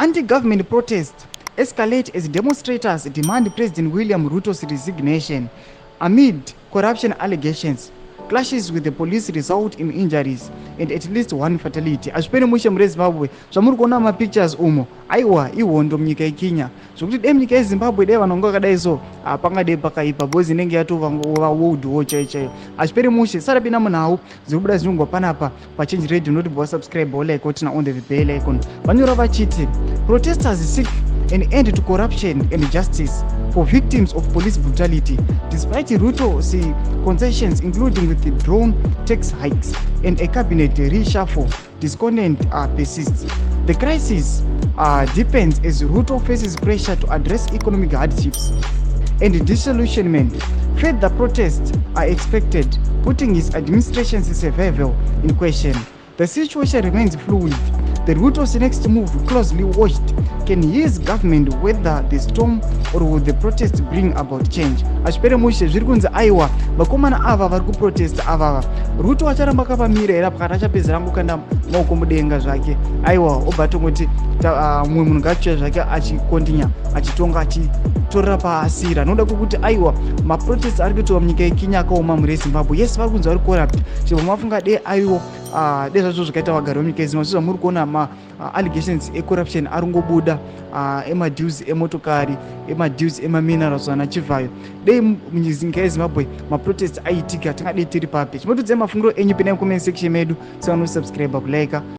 Anti-government protests escalate as demonstrators demand President William Ruto's resignation amid corruption allegations. Clashes with the police result in injuries and at least one fatality. Azvipene mushe mureZimbabwe zvamuri kuona mapictures umo aiwa ihondo munyika yeKenya zvokuti dai munyika yeZimbabwe dai vanhu vanga vakadai so pangadai pakaipa bhozi inenge yatova world war chaiyo. Azvipene mushe sarapinda munhau zvirikubuda zvinongwa panapa paChange Radio noti subscribe like otina on the bell icon. Vanyora vachiti protesters seek an end to corruption and justice for victims of police brutality. Despite Ruto's concessions, including with the drone tax hikes and a cabinet reshuffle, discontent persists. The crisis deepens as Ruto faces pressure to address economic hardships and disillusionment. Further protests are expected, putting his administration's survival in question. The situation remains fluid. The Ruto's next move closely watched. Can his government weather the storm or will the protest bring about change? Azvipere mushe zviri kunzi aiwa vakomana ava vari kuprotesta avava Ruto acharamba akapamira here pakati achapedzera ngokanda maoko mudenga zvake aiwa obva atongoti mumwe munhu ngaachiuya zvake achikontinya achitonga achitorera paasira noda kwokuti aiwa maprotest ari kuitwa munyika yeKenya akaoma mureZimbabwe yes vari kunzi vari corrupt chero mafunga dei aiwo dei zvazvo zvakaita vagari vemunyika yeZimbabwe zvamuri kuona allegations ecorruption aringobuda emadues emotokari emadues emaminerals anachivayo dei munyika yeZimbabwe maprotest aitika tingadei tiri papi chimotodzai mafungiro enyu pene comment section medu subscribe kulike